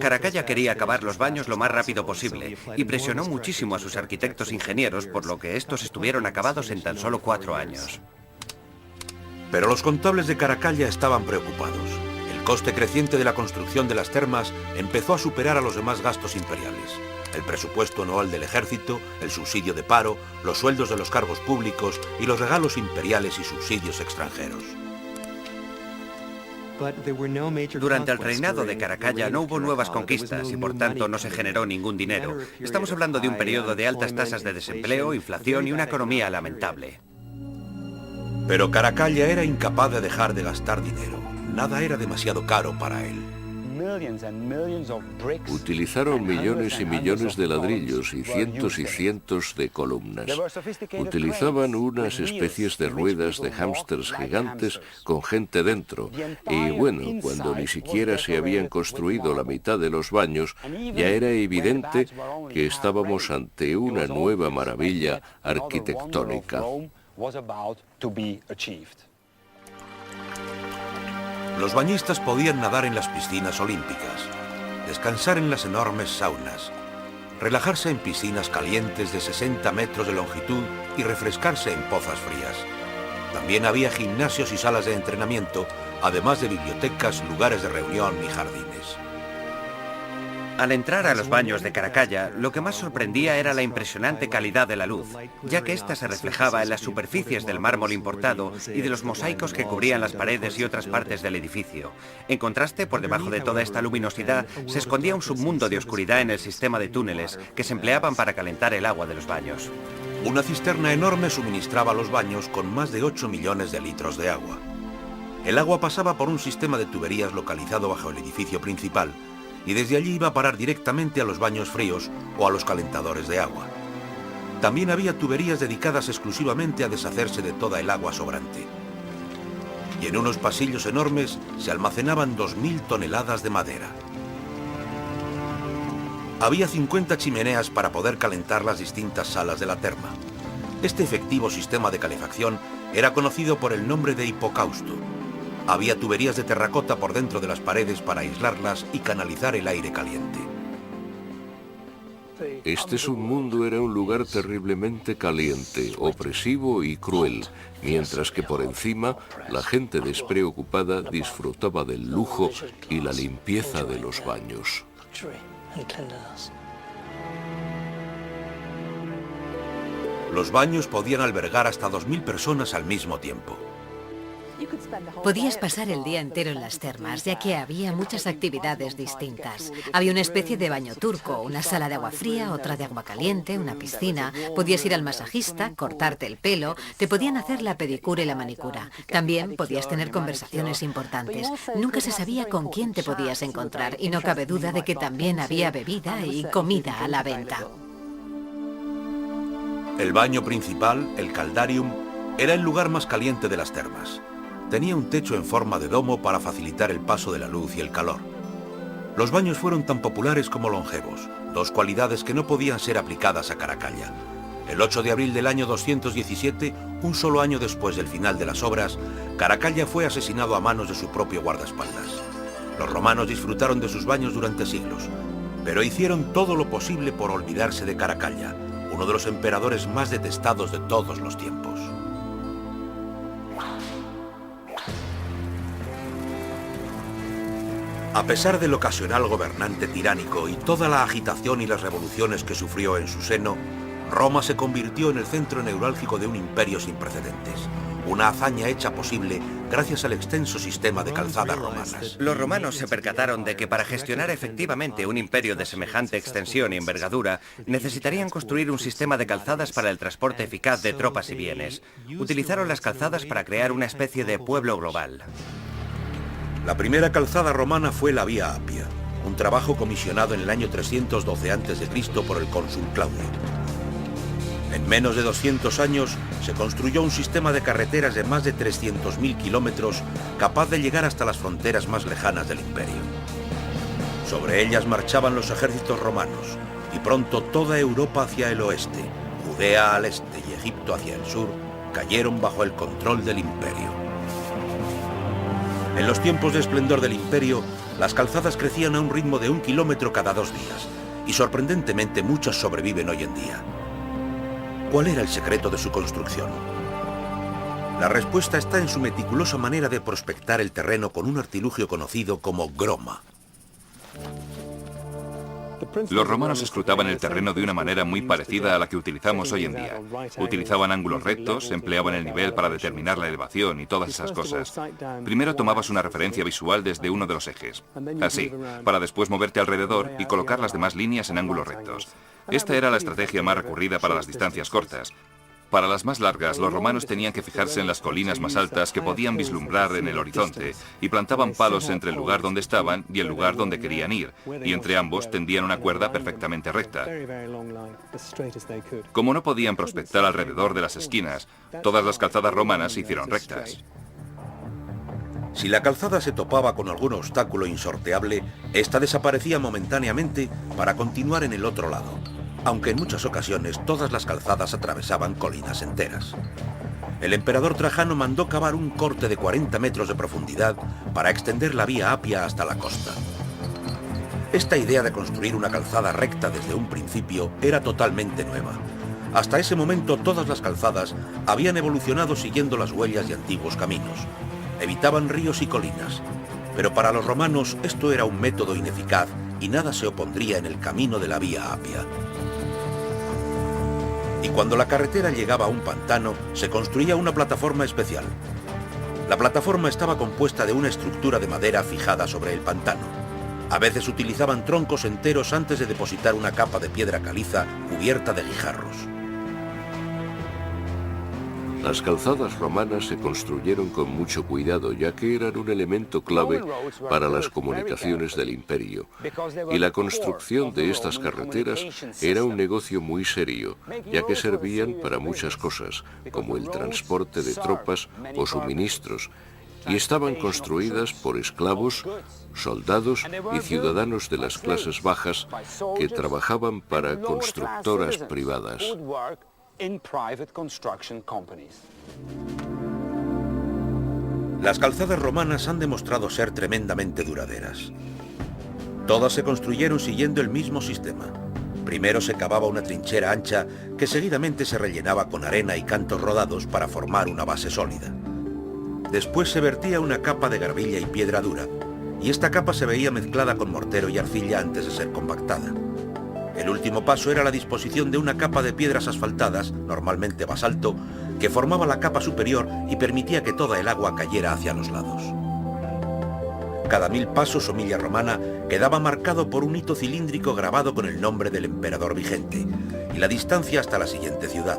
Caracalla quería acabar los baños lo más rápido posible y presionó muchísimo a sus arquitectos e ingenieros, por lo que estos estuvieron acabados en tan solo 4 años.
Pero los contables de Caracalla estaban preocupados. El coste creciente de la construcción de las termas empezó a superar a los demás gastos imperiales. El presupuesto anual del ejército, el subsidio de paro, los sueldos de los cargos públicos y los regalos imperiales y subsidios extranjeros.
Durante el reinado de Caracalla no hubo nuevas conquistas y por tanto no se generó ningún dinero. Estamos hablando de un periodo de altas tasas de desempleo, inflación y una economía lamentable.
Pero Caracalla era incapaz de dejar de gastar dinero. Nada era demasiado caro para él.
Utilizaron millones y millones de ladrillos y cientos de columnas. Utilizaban unas especies de ruedas de hámsters gigantes con gente dentro. Y bueno, cuando ni siquiera se habían construido la mitad de los baños, ya era evidente que estábamos ante una nueva maravilla arquitectónica.
Los bañistas podían nadar en las piscinas olímpicas, descansar en las enormes saunas, relajarse en piscinas calientes de 60 metros de longitud y refrescarse en pozas frías. También había gimnasios y salas de entrenamiento, además de bibliotecas, lugares de reunión y jardines.
Al entrar a los baños de Caracalla, lo que más sorprendía era la impresionante calidad de la luz, ya que ésta se reflejaba en las superficies del mármol importado y de los mosaicos que cubrían las paredes y otras partes del edificio. En contraste, por debajo de toda esta luminosidad, se escondía un submundo de oscuridad en el sistema de túneles que se empleaban para calentar el agua de los baños.
Una cisterna enorme suministraba los baños con más de 8 millones de litros de agua. El agua pasaba por un sistema de tuberías localizado bajo el edificio principal, y desde allí iba a parar directamente a los baños fríos o a los calentadores de agua. También había tuberías dedicadas exclusivamente a deshacerse de toda el agua sobrante. Y en unos pasillos enormes se almacenaban 2.000 toneladas de madera. Había 50 chimeneas para poder calentar las distintas salas de la terma. Este efectivo sistema de calefacción era conocido por el nombre de hipocausto. Había tuberías de terracota por dentro de las paredes para aislarlas y canalizar el aire caliente.
Este submundo era un lugar terriblemente caliente, opresivo y cruel, mientras que por encima la gente despreocupada disfrutaba del lujo y la limpieza de los baños.
Los baños podían albergar hasta 2.000 personas al mismo tiempo.
Podías pasar el día entero en las termas, ya que había muchas actividades distintas. Había una especie de baño turco, una sala de agua fría, otra de agua caliente, una piscina. Podías ir al masajista, cortarte el pelo, te podían hacer la pedicura y la manicura. También podías tener conversaciones importantes. Nunca se sabía con quién te podías encontrar y no cabe duda de que también había bebida y comida a la venta.
El baño principal, el caldarium, era el lugar más caliente de las termas. Tenía un techo en forma de domo para facilitar el paso de la luz y el calor. Los baños fueron tan populares como longevos, dos cualidades que no podían ser aplicadas a Caracalla. El 8 de abril del año 217, un solo año después del final de las obras, Caracalla fue asesinado a manos de su propio guardaespaldas. Los romanos disfrutaron de sus baños durante siglos, pero hicieron todo lo posible por olvidarse de Caracalla, uno de los emperadores más detestados de todos los tiempos. A pesar del ocasional gobernante tiránico y toda la agitación y las revoluciones que sufrió en su seno, Roma se convirtió en el centro neurálgico de un imperio sin precedentes. Una hazaña hecha posible gracias al extenso sistema de calzadas romanas.
Los romanos se percataron de que para gestionar efectivamente un imperio de semejante extensión y envergadura, necesitarían construir un sistema de calzadas para el transporte eficaz de tropas y bienes. Utilizaron las calzadas para crear una especie de pueblo global.
La primera calzada romana fue la Vía Apia, un trabajo comisionado en el año 312 a.C. por el cónsul Claudio. En menos de 200 años se construyó un sistema de carreteras de más de 300.000 kilómetros capaz de llegar hasta las fronteras más lejanas del imperio. Sobre ellas marchaban los ejércitos romanos y pronto toda Europa hacia el oeste, Judea al este y Egipto hacia el sur, cayeron bajo el control del imperio. En los tiempos de esplendor del imperio, las calzadas crecían a un ritmo de 1 kilómetro cada 2 días, y sorprendentemente muchas sobreviven hoy en día. ¿Cuál era el secreto de su construcción? La respuesta está en su meticulosa manera de prospectar el terreno con un artilugio conocido como groma.
Los romanos escrutaban el terreno de una manera muy parecida a la que utilizamos hoy en día. Utilizaban ángulos rectos, empleaban el nivel para determinar la elevación y todas esas cosas. Primero tomabas una referencia visual desde uno de los ejes, así, para después moverte alrededor y colocar las demás líneas en ángulos rectos. Esta era la estrategia más recurrida para las distancias cortas. Para las más largas, los romanos tenían que fijarse en las colinas más altas que podían vislumbrar en el horizonte y plantaban palos entre el lugar donde estaban y el lugar donde querían ir, y entre ambos tendían una cuerda perfectamente recta. Como no podían prospectar alrededor de las esquinas, todas las calzadas romanas se hicieron rectas.
Si la calzada se topaba con algún obstáculo insorteable, esta desaparecía momentáneamente para continuar en el otro lado, aunque en muchas ocasiones todas las calzadas atravesaban colinas enteras. El emperador Trajano mandó cavar un corte de 40 metros de profundidad para extender la Vía Apia hasta la costa. Esta idea de construir una calzada recta desde un principio era totalmente nueva. Hasta ese momento todas las calzadas habían evolucionado siguiendo las huellas de antiguos caminos. Evitaban ríos y colinas, pero para los romanos esto era un método ineficaz y nada se opondría en el camino de la Vía Apia. Y cuando la carretera llegaba a un pantano, se construía una plataforma especial. La plataforma estaba compuesta de una estructura de madera fijada sobre el pantano. A veces utilizaban troncos enteros antes de depositar una capa de piedra caliza cubierta de guijarros.
Las calzadas romanas se construyeron con mucho cuidado, ya que eran un elemento clave para las comunicaciones del imperio. Y la construcción de estas carreteras era un negocio muy serio, ya que servían para muchas cosas, como el transporte de tropas o suministros, y estaban construidas por esclavos, soldados y ciudadanos de las clases bajas que trabajaban para constructoras privadas.
Las calzadas romanas han demostrado ser tremendamente duraderas. Todas se construyeron siguiendo el mismo sistema. Primero se cavaba una trinchera ancha que seguidamente se rellenaba con arena y cantos rodados para formar una base sólida. Después se vertía una capa de gravilla y piedra dura, y esta capa se veía mezclada con mortero y arcilla antes de ser compactada. El último paso era la disposición de una capa de piedras asfaltadas, normalmente basalto, que formaba la capa superior y permitía que toda el agua cayera hacia los lados. Cada 1000 pasos o milla romana quedaba marcado por un hito cilíndrico grabado con el nombre del emperador vigente y la distancia hasta la siguiente ciudad.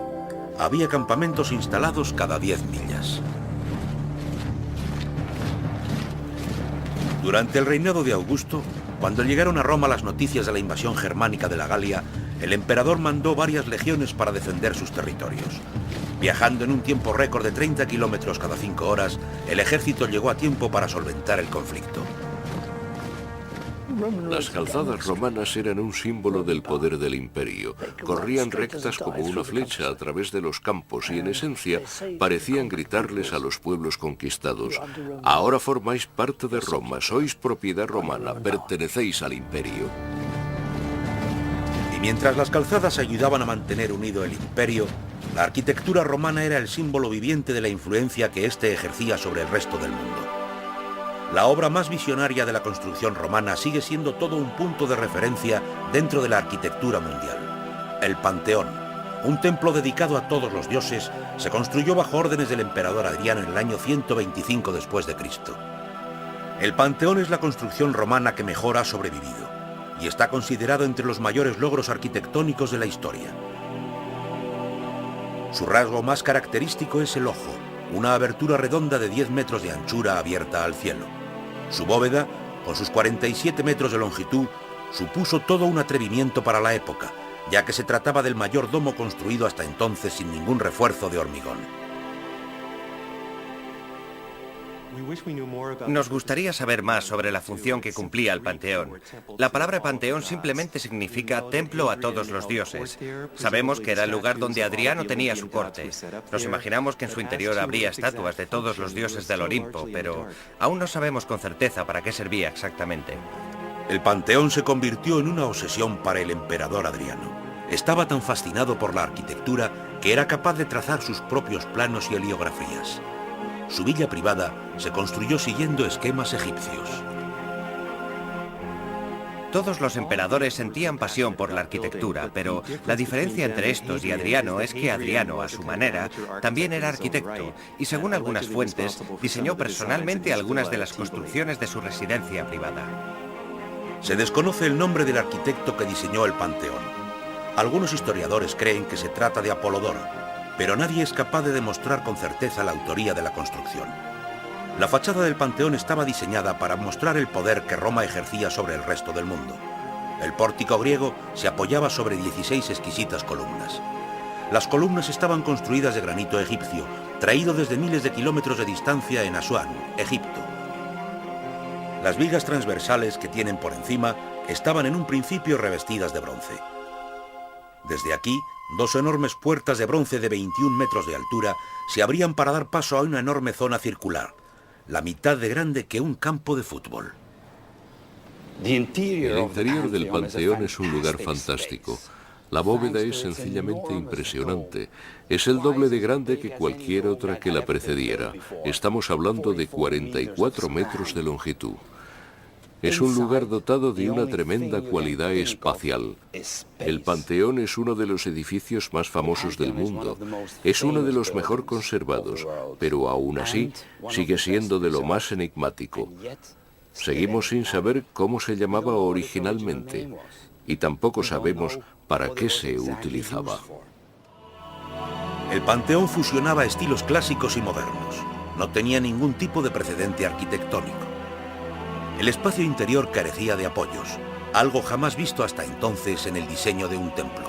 Había campamentos instalados cada 10 millas. Durante el reinado de Augusto, cuando llegaron a Roma las noticias de la invasión germánica de la Galia, el emperador mandó varias legiones para defender sus territorios. Viajando en un tiempo récord de 30 kilómetros cada 5 horas, el ejército llegó a tiempo para solventar el conflicto.
Las calzadas romanas eran un símbolo del poder del imperio. Corrían rectas como una flecha a través de los campos y en esencia parecían gritarles a los pueblos conquistados: ahora formáis parte de Roma, sois propiedad romana, pertenecéis al imperio.
Y mientras las calzadas ayudaban a mantener unido el imperio, la arquitectura romana era el símbolo viviente de la influencia que éste ejercía sobre el resto del mundo. La obra más visionaria de la construcción romana sigue siendo todo un punto de referencia dentro de la arquitectura mundial. El Panteón, un templo dedicado a todos los dioses, se construyó bajo órdenes del emperador Adriano en el año 125 después de Cristo. El Panteón es la construcción romana que mejor ha sobrevivido y está considerado entre los mayores logros arquitectónicos de la historia. Su rasgo más característico es el ojo, una abertura redonda de 10 metros de anchura abierta al cielo. Su bóveda, con sus 47 metros de longitud, supuso todo un atrevimiento para la época, ya que se trataba del mayor domo construido hasta entonces sin ningún refuerzo de hormigón.
Nos gustaría saber más sobre la función que cumplía el Panteón. La palabra Panteón simplemente significa templo a todos los dioses. Sabemos que era el lugar donde Adriano tenía su corte. Nos imaginamos que en su interior habría estatuas de todos los dioses del Olimpo, pero aún no sabemos con certeza para qué servía exactamente.
El Panteón se convirtió en una obsesión para el emperador Adriano. Estaba tan fascinado por la arquitectura que era capaz de trazar sus propios planos y heliografías. Su villa privada se construyó siguiendo esquemas egipcios.
Todos los emperadores sentían pasión por la arquitectura, pero la diferencia entre estos y Adriano es que Adriano, a su manera, también era arquitecto y, según algunas fuentes, diseñó personalmente algunas de las construcciones de su residencia privada.
Se desconoce el nombre del arquitecto que diseñó el Panteón. Algunos historiadores creen que se trata de Apolodoro, pero nadie es capaz de demostrar con certeza la autoría de la construcción. La fachada del Panteón estaba diseñada para mostrar el poder que Roma ejercía sobre el resto del mundo. El pórtico griego se apoyaba sobre 16 exquisitas columnas. Las columnas estaban construidas de granito egipcio, traído desde miles de kilómetros de distancia en Asuán, Egipto. Las vigas transversales que tienen por encima estaban en un principio revestidas de bronce. Desde aquí, 2 enormes puertas de bronce de 21 metros de altura se abrían para dar paso a una enorme zona circular, la mitad de grande que un campo de fútbol.
El interior del Panteón es un lugar fantástico. La bóveda es sencillamente impresionante. Es el doble de grande que cualquier otra que la precediera. Estamos hablando de 44 metros de longitud. Es un lugar dotado de una tremenda cualidad espacial. El Panteón es uno de los edificios más famosos del mundo. Es uno de los mejor conservados, pero aún así sigue siendo de lo más enigmático. Seguimos sin saber cómo se llamaba originalmente y tampoco sabemos para qué se utilizaba.
El Panteón fusionaba estilos clásicos y modernos. No tenía ningún tipo de precedente arquitectónico. El espacio interior carecía de apoyos, algo jamás visto hasta entonces en el diseño de un templo.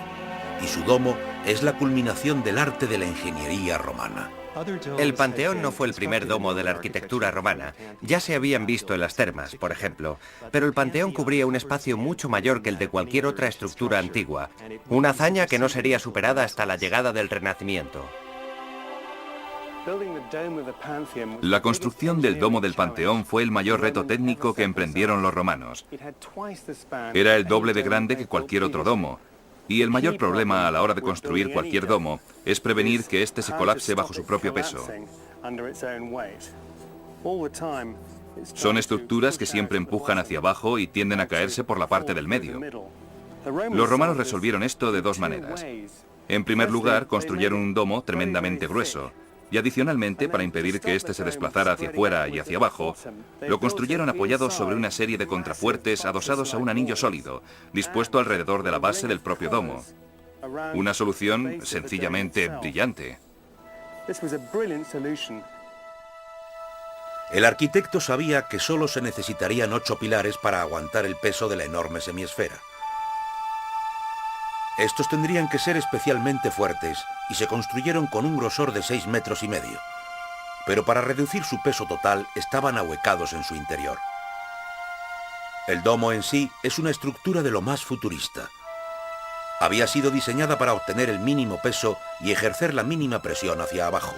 Y su domo es la culminación del arte de la ingeniería romana.
El Panteón no fue el primer domo de la arquitectura romana. Ya se habían visto en las termas, por ejemplo. Pero el Panteón cubría un espacio mucho mayor que el de cualquier otra estructura antigua. Una hazaña que no sería superada hasta la llegada del Renacimiento.
La construcción del domo del Panteón fue el mayor reto técnico que emprendieron los romanos. Era el doble de grande que cualquier otro domo. Y el mayor problema a la hora de construir cualquier domo es prevenir que éste se colapse bajo su propio peso. Son estructuras que siempre empujan hacia abajo y tienden a caerse por la parte del medio. Los romanos resolvieron esto de 2 maneras. En primer lugar, construyeron un domo tremendamente grueso. Y adicionalmente, para impedir que éste se desplazara hacia afuera y hacia abajo, lo construyeron apoyado sobre una serie de contrafuertes adosados a un anillo sólido, dispuesto alrededor de la base del propio domo. Una solución sencillamente brillante.
El arquitecto sabía que solo se necesitarían 8 pilares para aguantar el peso de la enorme semiesfera. Estos tendrían que ser especialmente fuertes y se construyeron con un grosor de 6,5 metros. Pero para reducir su peso total estaban ahuecados en su interior. El domo en sí es una estructura de lo más futurista. Había sido diseñada para obtener el mínimo peso y ejercer la mínima presión hacia abajo.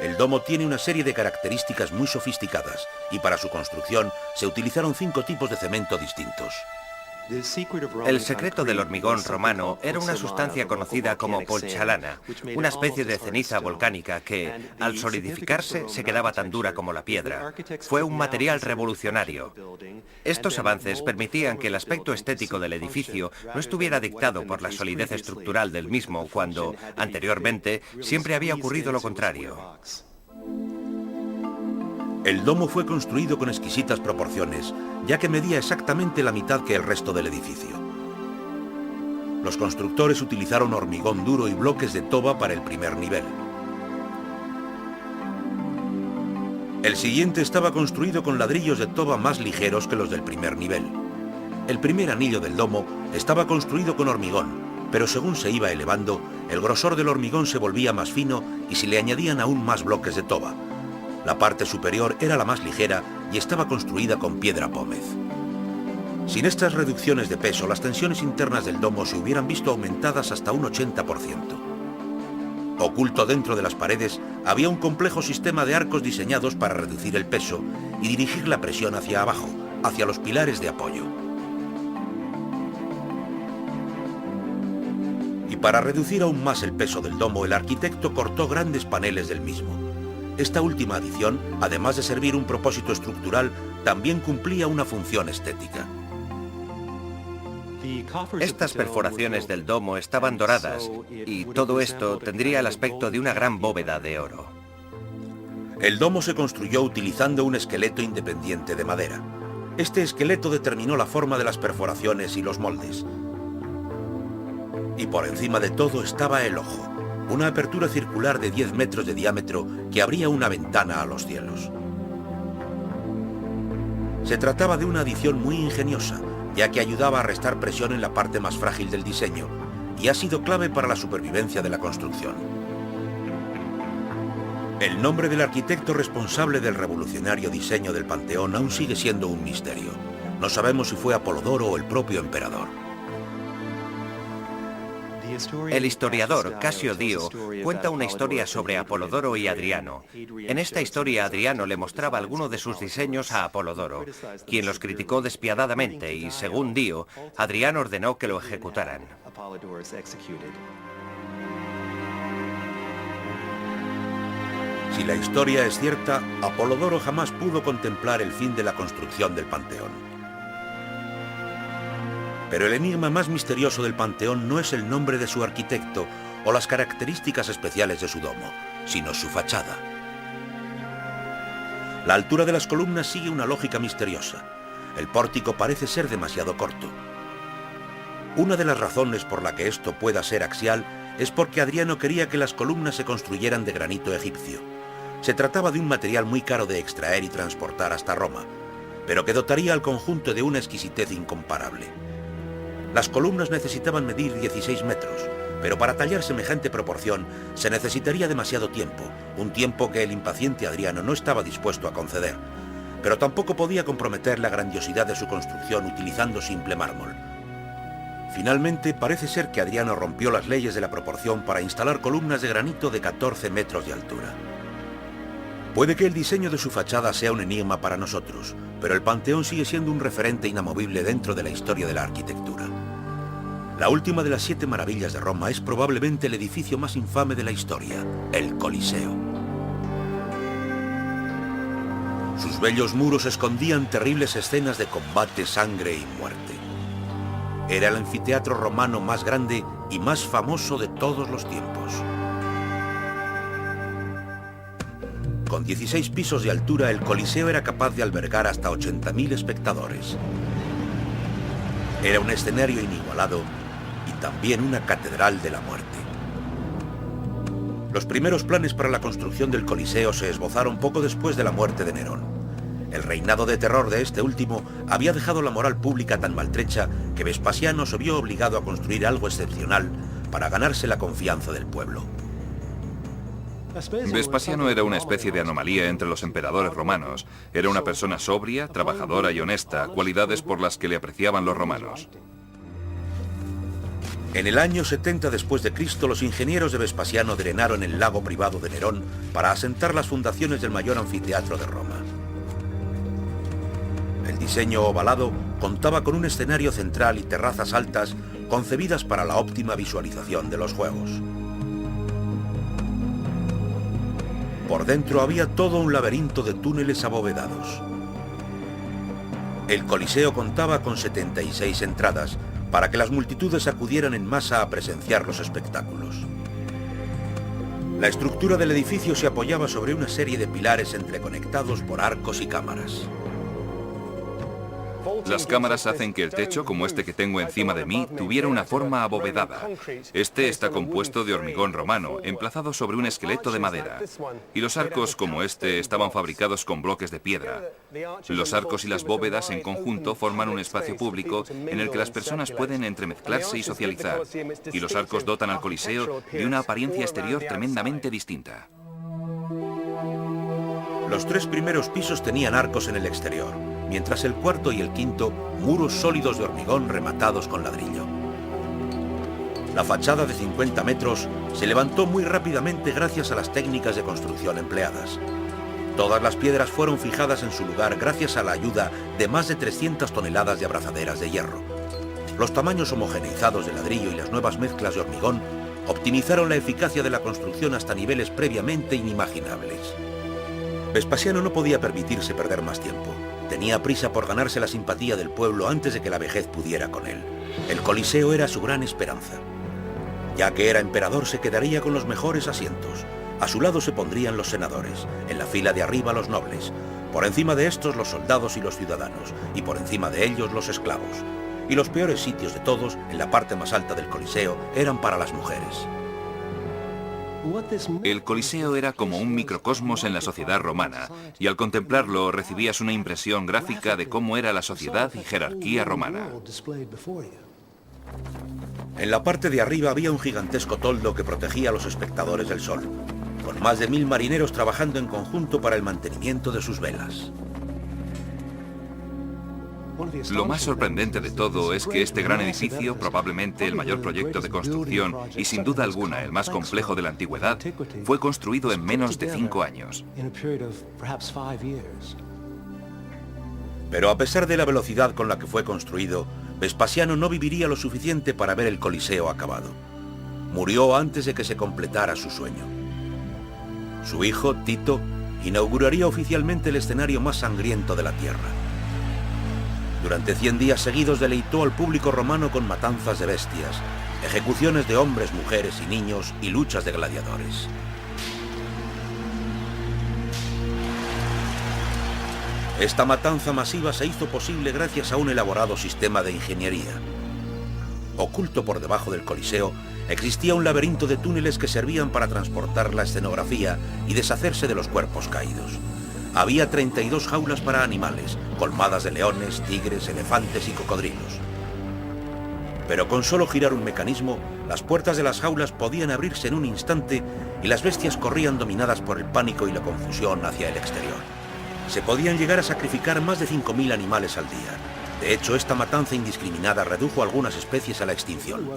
El domo tiene una serie de características muy sofisticadas y para su construcción se utilizaron 5 tipos de cemento distintos.
El secreto del hormigón romano era una sustancia conocida como polchalana, una especie de ceniza volcánica que, al solidificarse, se quedaba tan dura como la piedra. Fue un material revolucionario. Estos avances permitían que el aspecto estético del edificio no estuviera dictado por la solidez estructural del mismo, cuando, anteriormente, siempre había ocurrido lo contrario.
El domo fue construido con exquisitas proporciones, ya que medía exactamente la mitad que el resto del edificio. Los constructores utilizaron hormigón duro y bloques de toba para el primer nivel. El siguiente estaba construido con ladrillos de toba más ligeros que los del primer nivel. El primer anillo del domo estaba construido con hormigón, pero según se iba elevando, el grosor del hormigón se volvía más fino y se le añadían aún más bloques de toba. La parte superior era la más ligera y estaba construida con piedra pómez. Sin estas reducciones de peso, las tensiones internas del domo se hubieran visto aumentadas hasta un 80%. Oculto dentro de las paredes había un complejo sistema de arcos diseñados para reducir el peso y dirigir la presión hacia abajo, hacia los pilares de apoyo. Y para reducir aún más el peso del domo, el arquitecto cortó grandes paneles del mismo. Esta última adición, además de servir un propósito estructural, también cumplía una función estética.
Estas perforaciones del domo estaban doradas y todo esto tendría el aspecto de una gran bóveda de oro.
El domo se construyó utilizando un esqueleto independiente de madera. Este esqueleto determinó la forma de las perforaciones y los moldes. Y por encima de todo estaba el ojo. Una apertura circular de 10 metros de diámetro que abría una ventana a los cielos. Se trataba de una adición muy ingeniosa, ya que ayudaba a restar presión en la parte más frágil del diseño, y ha sido clave para la supervivencia de la construcción. El nombre del arquitecto responsable del revolucionario diseño del Panteón aún sigue siendo un misterio. No sabemos si fue Apolodoro o el propio emperador.
El historiador Casio Dio cuenta una historia sobre Apolodoro y Adriano. En esta historia, Adriano le mostraba algunos de sus diseños a Apolodoro, quien los criticó despiadadamente y, según Dio, Adriano ordenó que lo ejecutaran.
Si la historia es cierta, Apolodoro jamás pudo contemplar el fin de la construcción del Panteón. Pero el enigma más misterioso del Panteón no es el nombre de su arquitecto o las características especiales de su domo, sino su fachada. La altura de las columnas sigue una lógica misteriosa. El pórtico parece ser demasiado corto. Una de las razones por la que esto pueda ser axial es porque Adriano quería que las columnas se construyeran de granito egipcio. Se trataba de un material muy caro de extraer y transportar hasta Roma, pero que dotaría al conjunto de una exquisitez incomparable. Las columnas necesitaban medir 16 metros, pero para tallar semejante proporción se necesitaría demasiado tiempo, un tiempo que el impaciente Adriano no estaba dispuesto a conceder, pero tampoco podía comprometer la grandiosidad de su construcción utilizando simple mármol. Finalmente, parece ser que Adriano rompió las leyes de la proporción para instalar columnas de granito de 14 metros de altura. Puede que el diseño de su fachada sea un enigma para nosotros, pero el Panteón sigue siendo un referente inamovible dentro de la historia de la arquitectura. La última de las 7 maravillas de Roma es probablemente el edificio más infame de la historia, el Coliseo. Sus bellos muros escondían terribles escenas de combate, sangre y muerte. Era el anfiteatro romano más grande y más famoso de todos los tiempos. Con 16 pisos de altura, el Coliseo era capaz de albergar hasta 80.000 espectadores. Era un escenario inigualado y también una catedral de la muerte. Los primeros planes para la construcción del Coliseo se esbozaron poco después de la muerte de Nerón. El reinado de terror de este último había dejado la moral pública tan maltrecha que Vespasiano se vio obligado a construir algo excepcional para ganarse la confianza del pueblo.
Vespasiano era una especie de anomalía entre los emperadores romanos. Era una persona sobria, trabajadora y honesta, cualidades por las que le apreciaban los romanos.
En el año 70 después de Cristo, los ingenieros de Vespasiano drenaron el lago privado de Nerón para asentar las fundaciones del mayor anfiteatro de Roma. El diseño ovalado contaba con un escenario central y terrazas altas concebidas para la óptima visualización de los juegos. Por dentro había todo un laberinto de túneles abovedados. El Coliseo contaba con 76 entradas para que las multitudes acudieran en masa a presenciar los espectáculos. La estructura del edificio se apoyaba sobre una serie de pilares entreconectados por arcos y cámaras.
Las cámaras hacen que el techo, como este que tengo encima de mí, tuviera una forma abovedada. Este está compuesto de hormigón romano, emplazado sobre un esqueleto de madera. Y los arcos, como este, estaban fabricados con bloques de piedra. Los arcos y las bóvedas en conjunto forman un espacio público en el que las personas pueden entremezclarse y socializar. Y los arcos dotan al Coliseo de una apariencia exterior tremendamente distinta.
Los 3 primeros pisos tenían arcos en el exterior, mientras el cuarto y el quinto, muros sólidos de hormigón rematados con ladrillo. La fachada de 50 metros se levantó muy rápidamente gracias a las técnicas de construcción empleadas. Todas las piedras fueron fijadas en su lugar gracias a la ayuda de más de 300 toneladas de abrazaderas de hierro. Los tamaños homogeneizados de ladrillo y las nuevas mezclas de hormigón optimizaron la eficacia de la construcción hasta niveles previamente inimaginables. Vespasiano no podía permitirse perder más tiempo. Tenía prisa por ganarse la simpatía del pueblo antes de que la vejez pudiera con él. El Coliseo era su gran esperanza. Ya que era emperador, se quedaría con los mejores asientos. A su lado se pondrían los senadores, en la fila de arriba los nobles, por encima de estos los soldados y los ciudadanos, y por encima de ellos los esclavos. Y los peores sitios de todos, en la parte más alta del Coliseo, eran para las mujeres.
El Coliseo era como un microcosmos en la sociedad romana, y al contemplarlo recibías una impresión gráfica de cómo era la sociedad y jerarquía romana.
En la parte de arriba había un gigantesco toldo que protegía a los espectadores del sol, con más de 1000 marineros trabajando en conjunto para el mantenimiento de sus velas.
Lo más sorprendente de todo es que este gran edificio, probablemente el mayor proyecto de construcción y sin duda alguna el más complejo de la antigüedad, fue construido en menos de 5 años.
Pero a pesar de la velocidad con la que fue construido, Vespasiano no viviría lo suficiente para ver el Coliseo acabado. Murió antes de que se completara su sueño. Su hijo, Tito, inauguraría oficialmente el escenario más sangriento de la tierra. Durante 100 días seguidos deleitó al público romano con matanzas de bestias, ejecuciones de hombres, mujeres y niños y luchas de gladiadores. Esta matanza masiva se hizo posible gracias a un elaborado sistema de ingeniería. Oculto por debajo del Coliseo, existía un laberinto de túneles que servían para transportar la escenografía y deshacerse de los cuerpos caídos. Había 32 jaulas para animales, colmadas de leones, tigres, elefantes y cocodrilos. Pero con solo girar un mecanismo, las puertas de las jaulas podían abrirse en un instante y las bestias corrían dominadas por el pánico y la confusión hacia el exterior. Se podían llegar a sacrificar más de 5000 animales al día. De hecho, esta matanza indiscriminada redujo algunas especies a la extinción.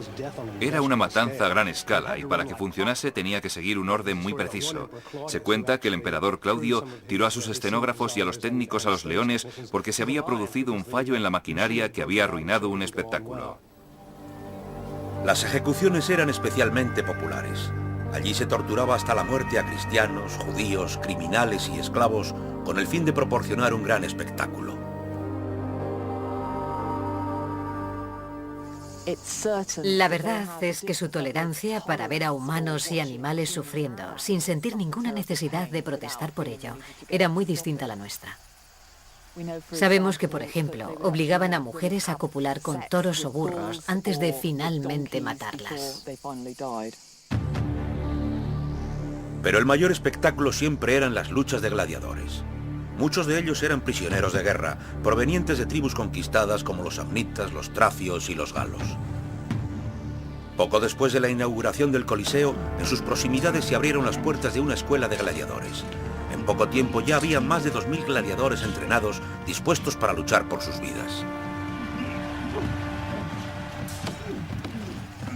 Era una matanza a gran escala y para que funcionase tenía que seguir un orden muy preciso. Se cuenta que el emperador Claudio tiró a sus escenógrafos y a los técnicos a los leones porque se había producido un fallo en la maquinaria que había arruinado un espectáculo.
Las ejecuciones eran especialmente populares. Allí se torturaba hasta la muerte a cristianos, judíos, criminales y esclavos con el fin de proporcionar un gran espectáculo.
La verdad es que su tolerancia para ver a humanos y animales sufriendo, sin sentir ninguna necesidad de protestar por ello, era muy distinta a la nuestra. Sabemos que, por ejemplo, obligaban a mujeres a copular con toros o burros antes de finalmente matarlas.
Pero el mayor espectáculo siempre eran las luchas de gladiadores. Muchos de ellos eran prisioneros de guerra, provenientes de tribus conquistadas como los samnitas, los tracios y los galos. Poco después de la inauguración del Coliseo, en sus proximidades se abrieron las puertas de una escuela de gladiadores. En poco tiempo ya había más de 2000 gladiadores entrenados, dispuestos para luchar por sus vidas.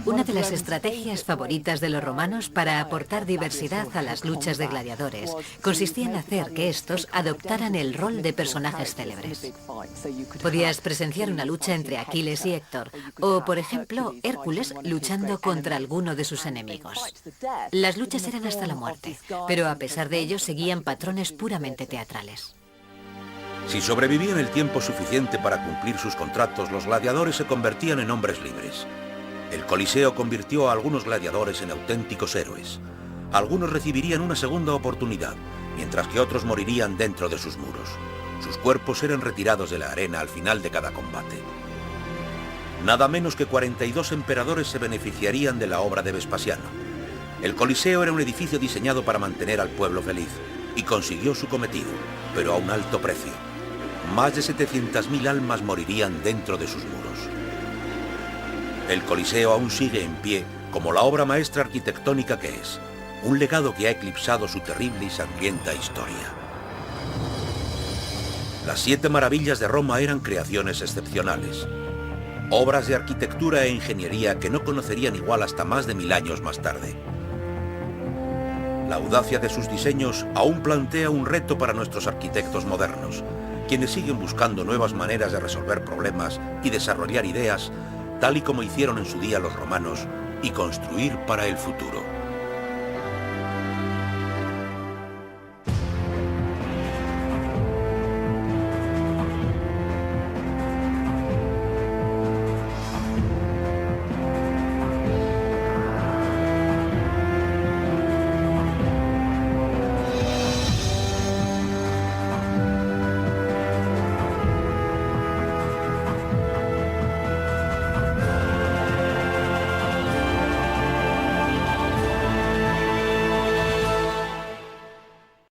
Una de las estrategias favoritas de los romanos para aportar diversidad a las luchas de gladiadores consistía en hacer que estos adoptaran el rol de personajes célebres. Podías presenciar una lucha entre Aquiles y Héctor, o, por ejemplo, Hércules luchando contra alguno de sus enemigos. Las luchas eran hasta la muerte, pero a pesar de ello seguían patrones puramente teatrales.
Si sobrevivían el tiempo suficiente para cumplir sus contratos, los gladiadores se convertían en hombres libres. El Coliseo convirtió a algunos gladiadores en auténticos héroes. Algunos recibirían una segunda oportunidad, mientras que otros morirían dentro de sus muros. Sus cuerpos eran retirados de la arena al final de cada combate. Nada menos que 42 emperadores se beneficiarían de la obra de Vespasiano. El Coliseo era un edificio diseñado para mantener al pueblo feliz, y consiguió su cometido, pero a un alto precio. Más de 700.000 almas morirían dentro de sus muros. El Coliseo aún sigue en pie como la obra maestra arquitectónica que es, un legado que ha eclipsado su terrible y sangrienta historia. Las 7 maravillas de Roma eran creaciones excepcionales, obras de arquitectura e ingeniería que no conocerían igual hasta más de 1000 años más tarde. La audacia de sus diseños aún plantea un reto para nuestros arquitectos modernos, quienes siguen buscando nuevas maneras de resolver problemas y desarrollar ideas, tal y como hicieron en su día los romanos, y construir para el futuro.